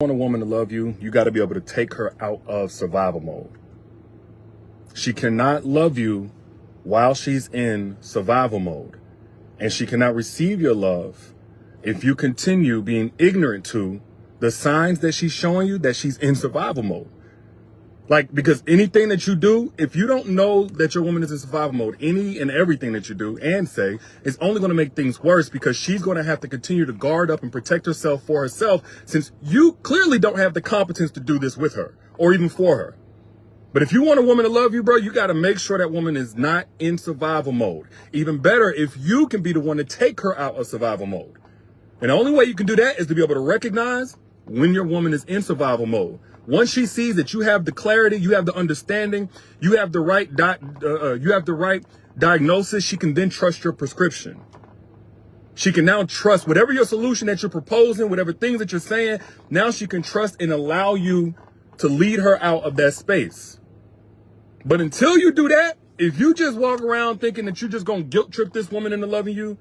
Want a woman to love you, you got to be able to take her out of survival mode. She cannot love you while she's in survival mode. And she cannot receive your love if you continue being ignorant to the signs that she's showing you that she's in survival mode. Because anything that you do, if you don't know that your woman is in survival mode, any and everything that you do and say is only going to make things worse, because she's going to have to continue to guard up and protect herself for herself, since you clearly don't have the competence to do this with her or even for her. But if you want a woman to love you, bro, you got to make sure that woman is not in survival mode. Even better, if you can be the one to take her out of survival mode. And the only way you can do that is to be able to recognize when your woman is in survival mode. Once she sees that you have the clarity, you have the understanding, you have the right diagnosis, she can then trust your prescription. She can now trust whatever your solution that you're proposing, whatever things that you're saying. Now she can trust and allow you to lead her out of that space. But until you do that, if you just walk around thinking that you're just going to guilt trip this woman into loving you,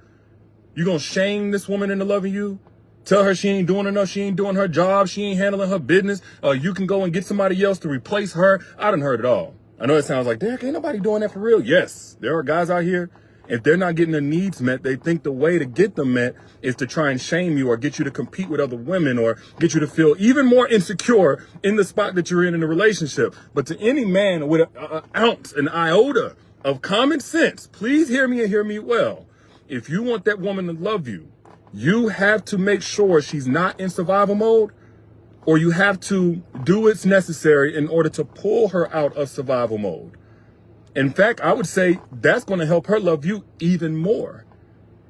you're going to shame this woman into loving you, tell her she ain't doing enough, she ain't doing her job, she ain't handling her business, you can go and get somebody else to replace her. I done heard it all. I know it sounds like, Derek, ain't nobody doing that for real. Yes, there are guys out here, if they're not getting their needs met, they think the way to get them met is to try and shame you or get you to compete with other women or get you to feel even more insecure in the spot that you're in the relationship. But to any man with an ounce, an iota of common sense, please hear me and hear me well. If you want that woman to love you, you have to make sure she's not in survival mode, or you have to do what's necessary in order to pull her out of survival mode. In fact, I would say that's going to help her love you even more.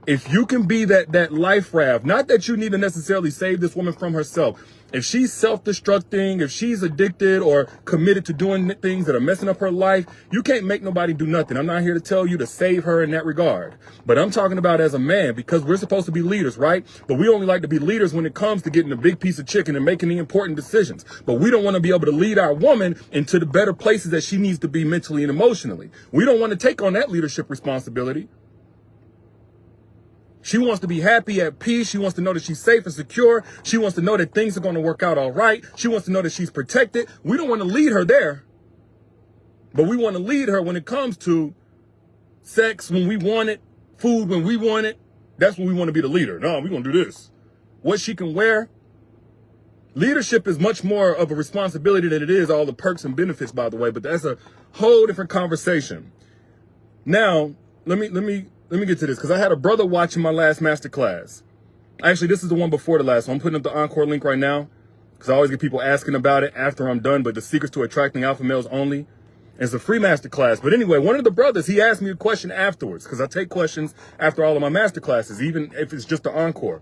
If you can be that life raft, not that you need to necessarily save this woman from herself. If she's self-destructing, if she's addicted or committed to doing things that are messing up her life, you can't make nobody do nothing. I'm not here to tell you to save her in that regard. But I'm talking about as a man, because we're supposed to be leaders, right? But we only like to be leaders when it comes to getting a big piece of chicken and making the important decisions. But we don't want to be able to lead our woman into the better places that she needs to be mentally and emotionally. We don't want to take on that leadership responsibility. She wants to be happy, at peace. She wants to know that she's safe and secure. She wants to know that things are going to work out all right. She wants to know that she's protected. We don't want to lead her there. But we want to lead her when it comes to sex when we want it, food when we want it. That's when we want to be the leader. No, we're going to do this. What she can wear. Leadership is much more of a responsibility than it is all the perks and benefits, by the way. But that's a whole different conversation. Now, let me get to this, because I had a brother watching my last masterclass. Actually, this is the one before the last one. I'm putting up the encore link right now, because I always get people asking about it after I'm done, but the secrets to attracting alpha males only. And it's a free masterclass. But anyway, one of the brothers, he asked me a question afterwards, because I take questions after all of my masterclasses, even if it's just the encore.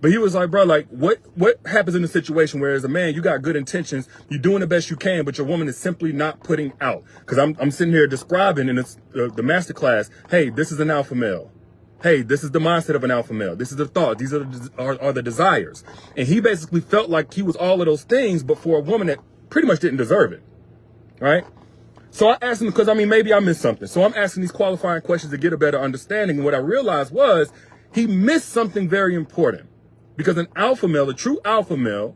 But he was like, bro, what happens in a situation where as a man, you got good intentions, you're doing the best you can, but your woman is simply not putting out? Because I'm sitting here describing in the masterclass, hey, this is an alpha male. Hey, this is the mindset of an alpha male. This is the thought. These are the desires. And he basically felt like he was all of those things, but for a woman that pretty much didn't deserve it. Right? So I asked him, because maybe I missed something. So I'm asking these qualifying questions to get a better understanding. And what I realized was he missed something very important. Because an alpha male, a true alpha male,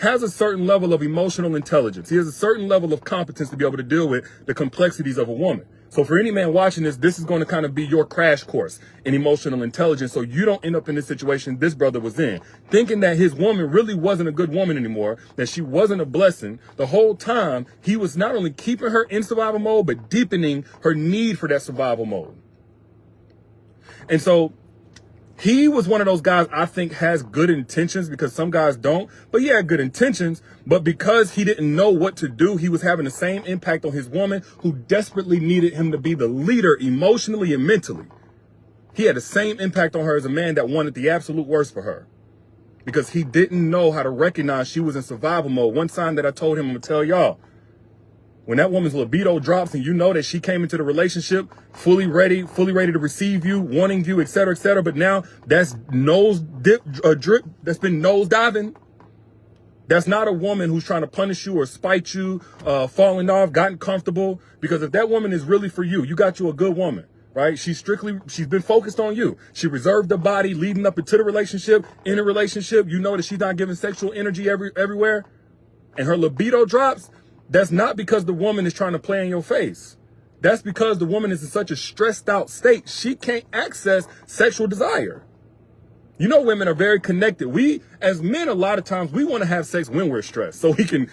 has a certain level of emotional intelligence. He has a certain level of competence to be able to deal with the complexities of a woman. So for any man watching this, this is going to kind of be your crash course in emotional intelligence, so you don't end up in this situation this brother was in, thinking that his woman really wasn't a good woman anymore, that she wasn't a blessing. The whole time, he was not only keeping her in survival mode, but deepening her need for that survival mode. And so he was one of those guys I think has good intentions, because some guys don't, but he had good intentions. But because he didn't know what to do, he was having the same impact on his woman, who desperately needed him to be the leader emotionally and mentally. He had the same impact on her as a man that wanted the absolute worst for her, because he didn't know how to recognize she was in survival mode. One sign that I told him, I'm going to tell y'all, when that woman's libido drops and you know that she came into the relationship fully ready to receive you, wanting you, et cetera, but now that's drip, that's been nose diving. That's not a woman who's trying to punish you or spite you, falling off, gotten comfortable. Because if that woman is really for you, you got you a good woman. right? She's been focused on you. She reserved the body leading up into the relationship. In a relationship, you know that she's not giving sexual energy everywhere. And her libido drops. That's not because the woman is trying to play in your face. That's because the woman is in such a stressed out state. She can't access sexual desire. You know, women are very connected. We, as men, a lot of times, we want to have sex when we're stressed so we can,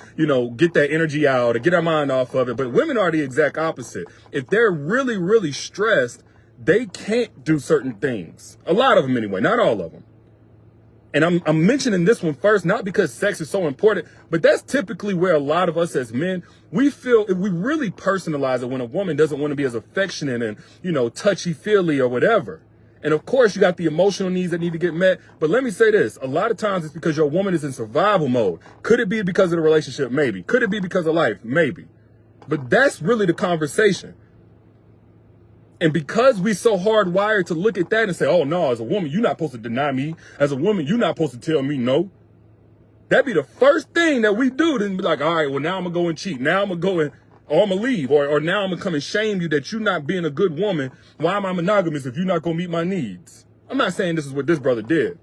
get that energy out and get our mind off of it. But women are the exact opposite. If they're really, really stressed, they can't do certain things. A lot of them anyway, not all of them. And I'm mentioning this one first, not because sex is so important, but that's typically where a lot of us as men, we feel, if we really personalize it when a woman doesn't want to be as affectionate and, touchy-feely or whatever. And of course, you got the emotional needs that need to get met. But let me say this. A lot of times it's because your woman is in survival mode. Could it be because of the relationship? Maybe. Could it be because of life? Maybe. But that's really the conversation. And because we so hardwired to look at that and say, oh, no, as a woman, you're not supposed to deny me. As a woman, you're not supposed to tell me no. That'd be the first thing that we do. Then be like, all right, well, now I'm going to go and cheat. Now I'm going to go and, or I'm going to leave. Or now I'm going to come and shame you that you're not being a good woman. Why am I monogamous if you're not going to meet my needs? I'm not saying this is what this brother did.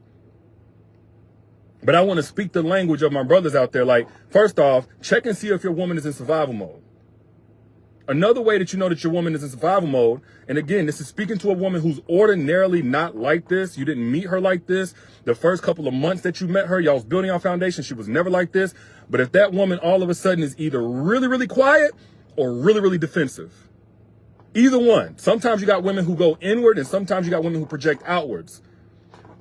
But I want to speak the language of my brothers out there. Like, first off, check and see if your woman is in survival mode. Another way that you know that your woman is in survival mode, and again, this is speaking to a woman who's ordinarily not like this. You didn't meet her like this. The first couple of months that you met her, y'all was building your foundation. She was never like this. But if that woman all of a sudden is either really, really quiet or really, really defensive, either one. Sometimes you got women who go inward and sometimes you got women who project outwards.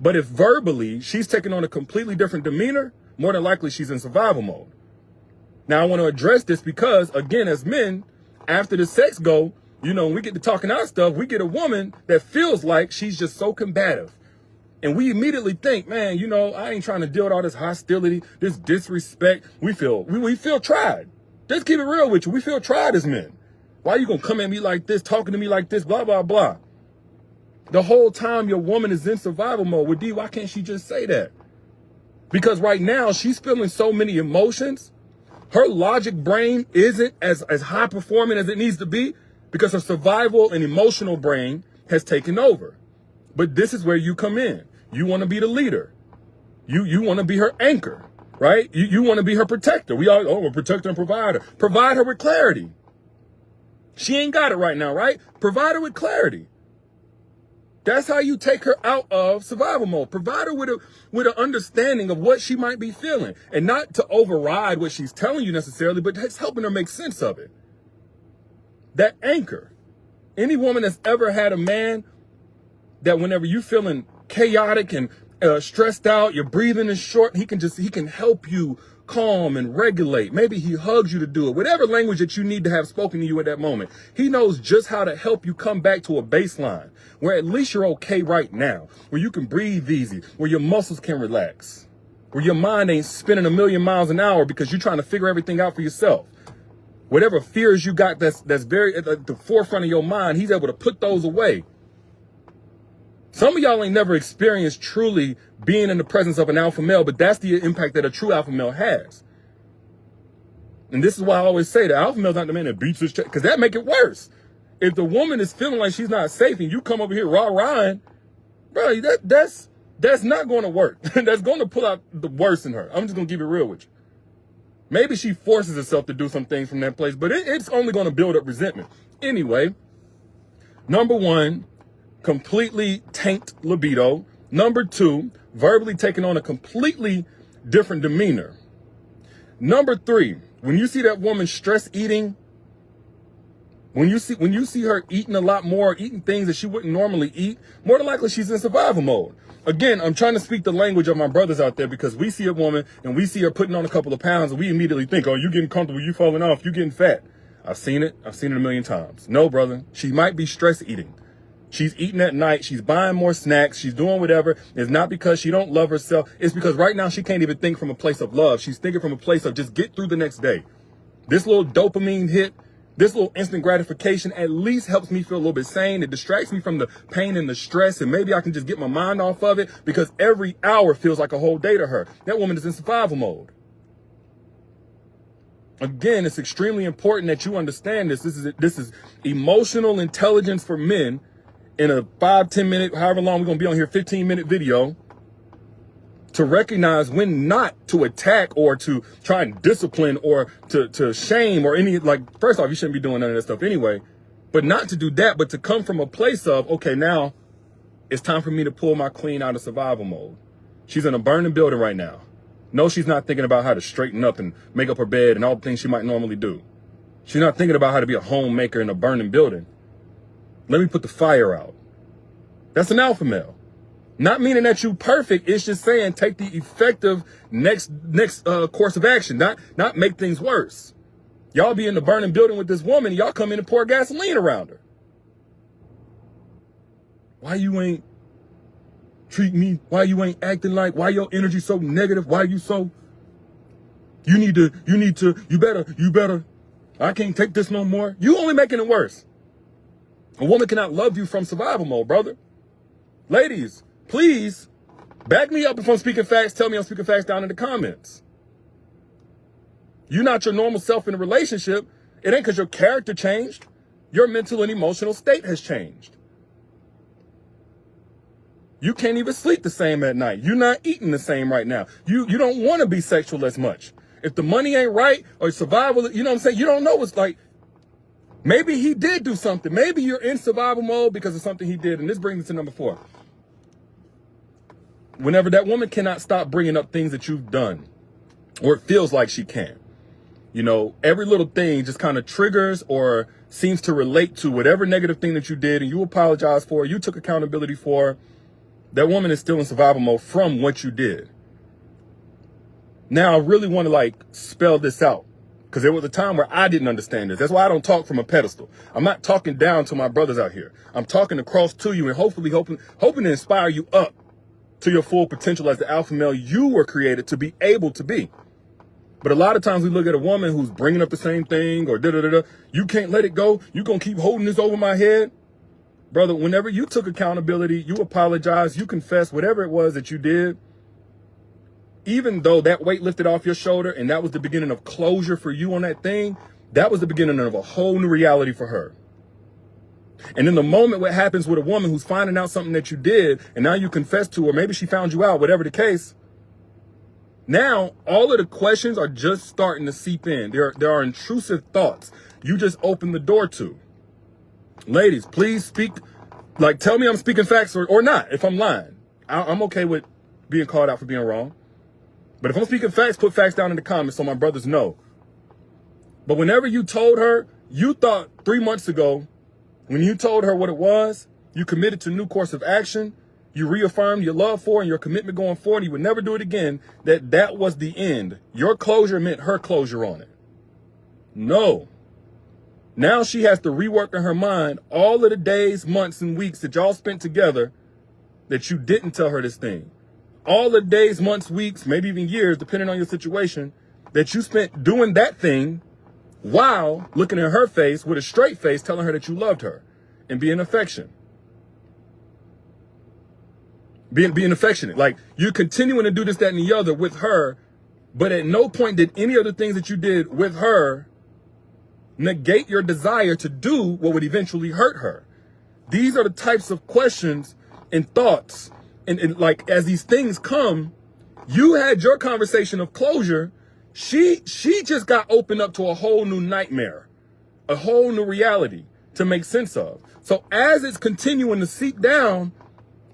But if verbally she's taking on a completely different demeanor, more than likely she's in survival mode. Now, I want to address this because, again, as men, after the sex go, when we get to talking our stuff, we get a woman that feels like she's just so combative. And we immediately think, man, I ain't trying to deal with all this hostility, this disrespect. We feel tried. Just keep it real with you. We feel tried as men. Why are you going to come at me like this, talking to me like this, blah, blah, blah. The whole time your woman is in survival mode. With D, why can't she just say that? Because right now she's feeling so many emotions. Her logic brain isn't as high performing as it needs to be because her survival and emotional brain has taken over. But this is where you come in. You want to be the leader. You want to be her anchor, right? You want to be her protector. We're protector and provider. Provide her with clarity. She ain't got it right now, right? Provide her with clarity. That's how you take her out of survival mode. Provide her with an understanding of what she might be feeling, and not to override what she's telling you necessarily, but just helping her make sense of it. That anchor. Any woman that's ever had a man that whenever you're feeling chaotic and stressed out, your breathing is short, he can help you calm and regulate. Maybe he hugs you to do it. Whatever language that you need to have spoken to you at that moment. He knows just how to help you come back to a baseline where at least you're okay right now, where you can breathe easy, where your muscles can relax, where your mind ain't spinning 1,000,000 miles an hour because you're trying to figure everything out for yourself. Whatever fears you got that's very at the forefront of your mind, he's able to put those away. Some of y'all ain't never experienced truly being in the presence of an alpha male, but that's the impact that a true alpha male has. And this is why I always say the alpha male's not the man that beats his chest, because that make it worse. If the woman is feeling like she's not safe and you come over here rah-rahing, bro, that's not going to work. That's going to pull out the worst in her. I'm just going to keep it real with you. Maybe she forces herself to do some things from that place, but it's only going to build up resentment. Anyway, number one, completely tanked libido. Number two, verbally taking on a completely different demeanor. Number three, when you see that woman stress eating, when you see her eating a lot more, eating things that she wouldn't normally eat, more than likely she's in survival mode. Again, I'm trying to speak the language of my brothers out there because we see a woman and we see her putting on a couple of pounds and we immediately think, oh, you getting comfortable, you falling off, you getting fat. I've seen it 1,000,000 times. No, brother, she might be stress eating. She's eating at night. She's buying more snacks. She's doing whatever. It's not because she don't love herself. It's because right now she can't even think from a place of love. She's thinking from a place of just get through the next day. This little dopamine hit, this little instant gratification at least helps me feel a little bit sane. It distracts me from the pain and the stress, and maybe I can just get my mind off of it because every hour feels like a whole day to her. That woman is in survival mode. Again, it's extremely important that you understand this. This is emotional intelligence for men in a 5-10 minute, however long we're going to be on here, 15-minute video, to recognize when not to attack or to try and discipline or to shame or any, like, first off, you shouldn't be doing none of that stuff anyway, but not to do that, but to come from a place of, okay, now it's time for me to pull my queen out of survival mode. She's in a burning building right now. No, she's not thinking about how to straighten up and make up her bed and all the things she might normally do. She's not thinking about how to be a homemaker in a burning building. Let me put the fire out. That's an alpha male. Not meaning that you perfect. It's just saying take the effective next course of action. Not make things worse. Y'all be in the burning building with this woman. Y'all come in and pour gasoline around her. Why you ain't treat me? Why you ain't acting like? Why your energy so negative? Why you so? You better. I can't take this no more. You only making it worse. A woman cannot love you from survival mode, brother. Ladies, please back me up if I'm speaking facts. Tell me I'm speaking facts down in the comments. You're not your normal self in a relationship. It ain't because your character changed. Your mental and emotional state has changed. You can't even sleep the same at night. You're not eating the same right now. You don't want to be sexual as much. If the money ain't right or survival, you know what I'm saying? You don't know what's like. Maybe he did do something. Maybe you're in survival mode because of something he did. And this brings us to number 4. Whenever that woman cannot stop bringing up things that you've done, or it feels like she can, you know, every little thing just kind of triggers or seems to relate to whatever negative thing that you did and you apologize for, you took accountability for, that woman is still in survival mode from what you did. Now, I really want to like spell this out because there was a time where I didn't understand this. That's why I don't talk from a pedestal. I'm not talking down to my brothers out here. I'm talking across to you and hopefully hoping to inspire you up to your full potential as the alpha male you were created to be able to be. But a lot of times we look at a woman who's bringing up the same thing or da-da-da-da. You can't let it go. You're going to keep holding this over my head. Brother, whenever you took accountability, you apologized, you confessed, whatever it was that you did, even though that weight lifted off your shoulder and that was the beginning of closure for you on that thing, that was the beginning of a whole new reality for her. And in the moment what happens with a woman who's finding out something that you did and now you confess to her, maybe she found you out, whatever the case, now all of the questions are just starting to seep in. There are intrusive thoughts you just opened the door to. Ladies, please speak, like tell me I'm speaking facts or not if I'm lying. I'm okay with being called out for being wrong. But if I'm speaking facts, put facts down in the comments so my brothers know. But whenever you told her, you thought 3 months ago, when you told her what it was, you committed to a new course of action, you reaffirmed your love for and your commitment going forward, you would never do it again, that was the end. Your closure meant her closure on it. No. Now she has to rework in her mind all of the days, months, and weeks that y'all spent together that you didn't tell her this thing. All the days, months, weeks, maybe even years, depending on your situation, that you spent doing that thing while looking in her face with a straight face, telling her that you loved her and being affectionate. Being affectionate. Like you're continuing to do this, that, and the other with her, but at no point did any of the things that you did with her negate your desire to do what would eventually hurt her. These are the types of questions and thoughts. And like, as these things come, you had your conversation of closure. She just got opened up to a whole new nightmare, a whole new reality to make sense of. So as it's continuing to seep down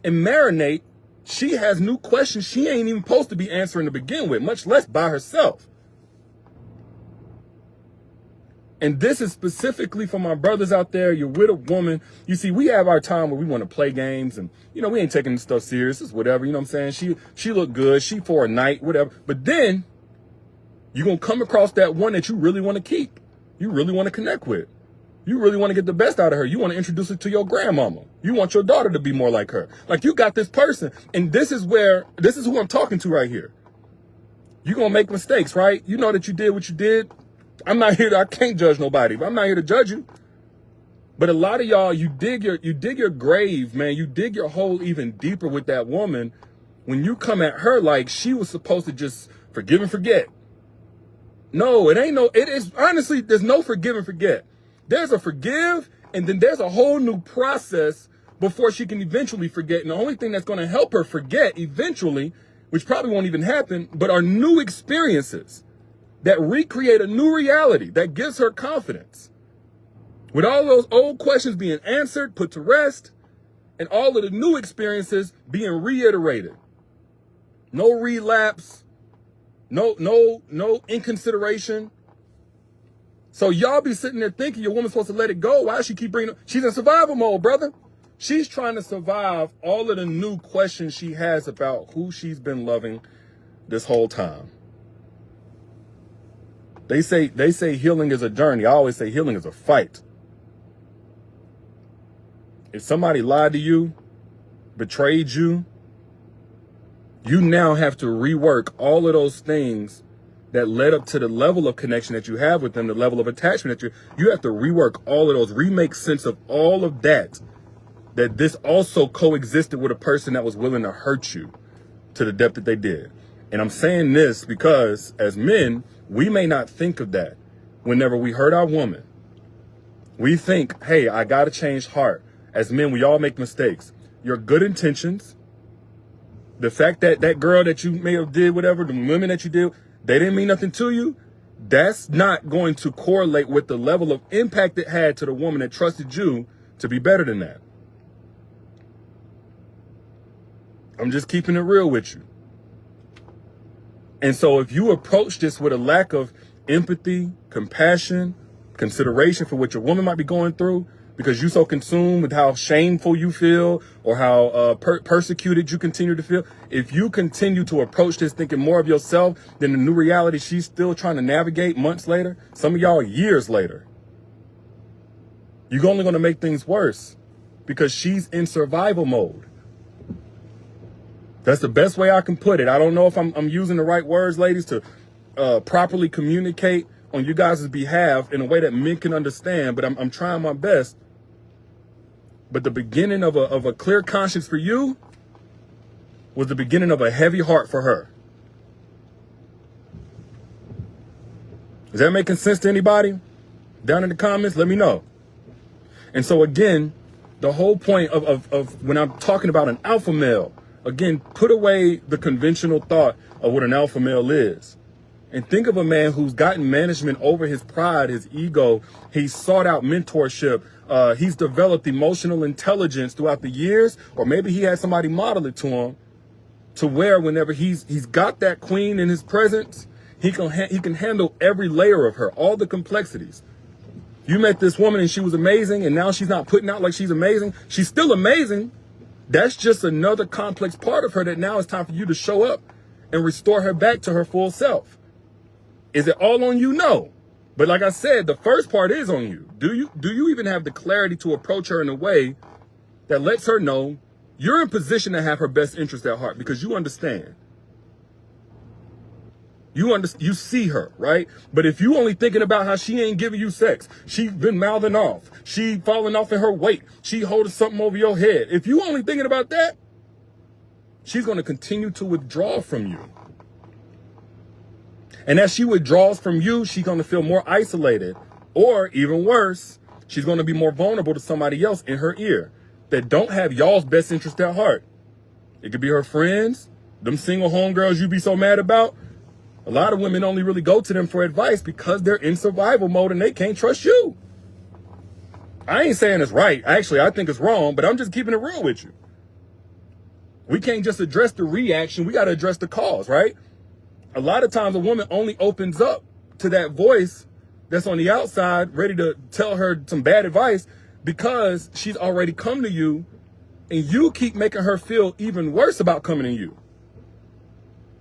and marinate, she has new questions she ain't even supposed to be answering to begin with, much less by herself. And this is specifically for my brothers out there. You're with a woman. You see, we have our time where we want to play games and, you know, we ain't taking this stuff serious. It's whatever, you know what I'm saying? She looked good. She for a night, whatever. But then you're going to come across that one that you really want to keep. You really want to connect with. You really want to get the best out of her. You want to introduce her to your grandmama. You want your daughter to be more like her. Like you got this person. And this is who I'm talking to right here. You're going to make mistakes, right? You know that you did what you did. I'm not here I can't judge nobody, but I'm not here to judge you. But a lot of y'all, you dig your grave, man. You dig your hole even deeper with that woman when you come at her like she was supposed to just forgive and forget. No, it is honestly, there's no forgive and forget. There's a forgive, and then there's a whole new process before she can eventually forget. And the only thing that's going to help her forget eventually, which probably won't even happen, but are new experiences that recreate a new reality that gives her confidence. With all those old questions being answered, put to rest, and all of the new experiences being reiterated. No relapse, no inconsideration. So y'all be sitting there thinking your woman's supposed to let it go. Why does she keep bringing it? She's in survival mode, brother. She's trying to survive all of the new questions she has about who she's been loving this whole time. They say healing is a journey. I always say healing is a fight. If somebody lied to you, betrayed you, you now have to rework all of those things that led up to the level of connection that you have with them, the level of attachment that you have to rework all of those, remake sense of all of that this also coexisted with a person that was willing to hurt you to the depth that they did. And I'm saying this because as men, we may not think of that whenever we hurt our woman. We think, hey, I got to change heart. As men, we all make mistakes. Your good intentions, the fact that that girl that you may have did whatever, the women that you did, they didn't mean nothing to you. That's not going to correlate with the level of impact it had to the woman that trusted you to be better than that. I'm just keeping it real with you. And so if you approach this with a lack of empathy, compassion, consideration for what your woman might be going through, because you're so consumed with how shameful you feel or how persecuted you continue to feel, if you continue to approach this thinking more of yourself than the new reality she's still trying to navigate months later, some of y'all years later, you're only going to make things worse because she's in survival mode. That's the best way I can put it. I don't know if I'm using the right words, ladies, to properly communicate on you guys' behalf in a way that men can understand, but I'm trying my best. But the beginning of a clear conscience for you was the beginning of a heavy heart for her. Is that making sense to anybody? Down in the comments, let me know. And so again, the whole point of when I'm talking about an alpha male, again, put away the conventional thought of what an alpha male is. And think of a man who's gotten management over his pride, his ego. He's sought out mentorship. He's developed emotional intelligence throughout the years, or maybe he had somebody model it to him, to where whenever he's got that queen in his presence, he can handle every layer of her, all the complexities. You met this woman and she was amazing, and now she's not putting out like she's amazing. She's still amazing. That's just another complex part of her that now it's time for you to show up and restore her back to her full self. Is it all on you? No. But like I said, the first part is on you. Do you even have the clarity to approach her in a way that lets her know you're in position to have her best interest at heart because you understand. You see her, right? But if you only thinking about how she ain't giving you sex, she been mouthing off, she falling off in her weight, she holding something over your head. If you only thinking about that, she's going to continue to withdraw from you. And as she withdraws from you, she's going to feel more isolated, or even worse, she's going to be more vulnerable to somebody else in her ear that don't have y'all's best interest at heart. It could be her friends, them single homegirls you be so mad about. A lot of women only really go to them for advice because they're in survival mode and they can't trust you. I ain't saying it's right. Actually, I think it's wrong, but I'm just keeping it real with you. We can't just address the reaction. We got to address the cause, right? A lot of times a woman only opens up to that voice that's on the outside ready to tell her some bad advice because she's already come to you and you keep making her feel even worse about coming to you.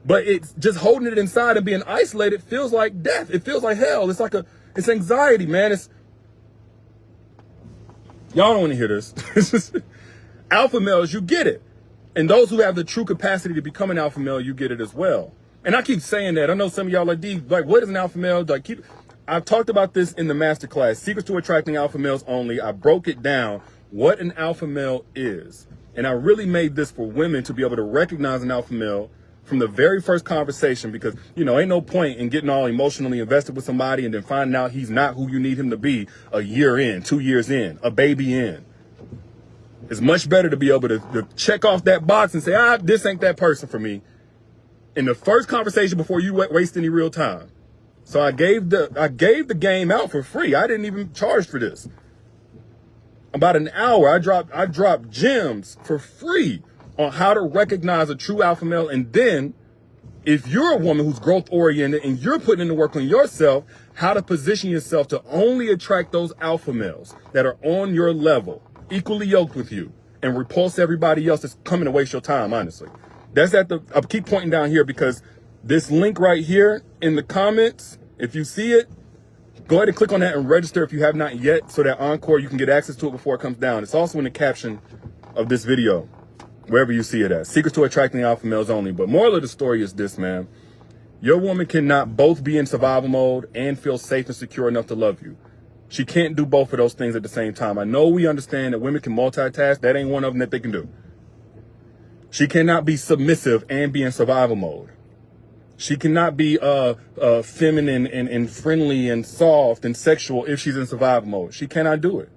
But it's just holding it inside and being isolated feels like death. It feels like hell. It's anxiety, man. Y'all don't want to hear this. Alpha males, you get it. And those who have the true capacity to become an alpha male, you get it as well. And I keep saying that. I know some of y'all like, what is an alpha male? I've talked about this in the masterclass, Secrets to Attracting Alpha Males Only. I broke it down, what an alpha male is. And I really made this for women to be able to recognize an alpha male from the very first conversation, because, ain't no point in getting all emotionally invested with somebody and then finding out he's not who you need him to be a year in, 2 years in, a baby in. It's much better to be able to check off that box and say, this ain't that person for me in the first conversation before you waste any real time. So I gave the game out for free. I didn't even charge for this. About an hour, I dropped gems for free on how to recognize a true alpha male. And then if you're a woman who's growth oriented and you're putting in the work on yourself, how to position yourself to only attract those alpha males that are on your level, equally yoked with you, and repulse everybody else that's coming to waste your time, honestly. That's I'll keep pointing down here because this link right here in the comments, if you see it, go ahead and click on that and register if you have not yet, so that Encore, you can get access to it before it comes down. It's also in the caption of this video, wherever you see it at. Secrets to attracting alpha males only. But moral of the story is this, man. Your woman cannot both be in survival mode and feel safe and secure enough to love you. She can't do both of those things at the same time. I know we understand that women can multitask. That ain't one of them that they can do. She cannot be submissive and be in survival mode. She cannot be feminine and friendly and soft and sexual if she's in survival mode. She cannot do it.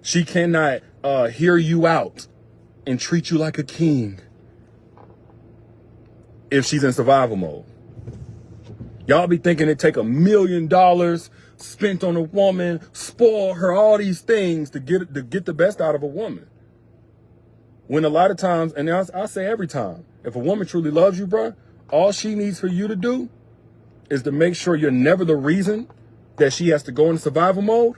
She cannot hear you out and treat you like a king if she's in survival mode. Y'all be thinking it take $1 million spent on a woman, spoil her, all these things to get the best out of a woman. When a lot of times, and I say every time, if a woman truly loves you, bruh, all she needs for you to do is to make sure you're never the reason that she has to go into survival mode.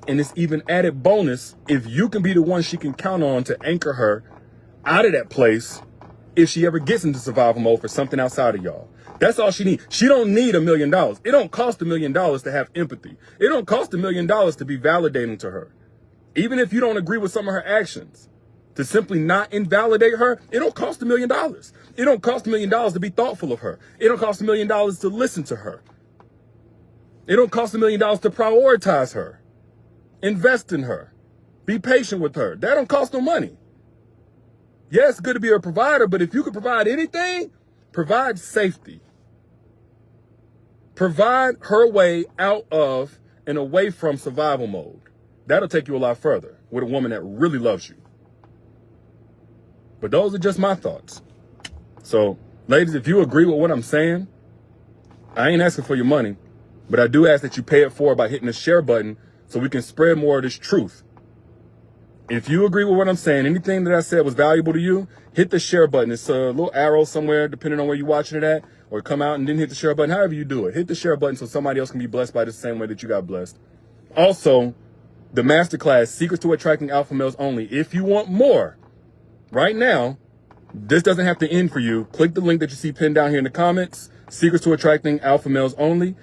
And it's even added bonus if you can be the one she can count on to anchor her out of that place if she ever gets into survival mode for something outside of y'all. That's all she needs. She don't need $1 million. It don't cost $1 million to have empathy. It don't cost $1 million to be validating to her. Even if you don't agree with some of her actions, to simply not invalidate her, it don't cost $1 million. It don't cost $1 million to be thoughtful of her. It don't cost $1 million to listen to her. It don't cost $1 million to prioritize her. Invest in her. Be patient with her. That don't cost no money. Yeah, it's good to be a provider, but if you can provide anything, provide safety. Provide her way out of and away from survival mode. That'll take you a lot further with a woman that really loves you. But those are just my thoughts. So, ladies, if you agree with what I'm saying, I ain't asking for your money, but I do ask that you pay it forward by hitting the share button so we can spread more of this truth. If you agree with what I'm saying, anything that I said was valuable to you, hit the share button. It's a little arrow somewhere, depending on where you're watching it at, or come out and then hit the share button. However you do it, hit the share button so somebody else can be blessed by the same way that you got blessed. Also, the masterclass, Secrets to Attracting Alpha Males Only. If you want more, right now, this doesn't have to end for you. Click the link that you see pinned down here in the comments. Secrets to Attracting Alpha Males Only.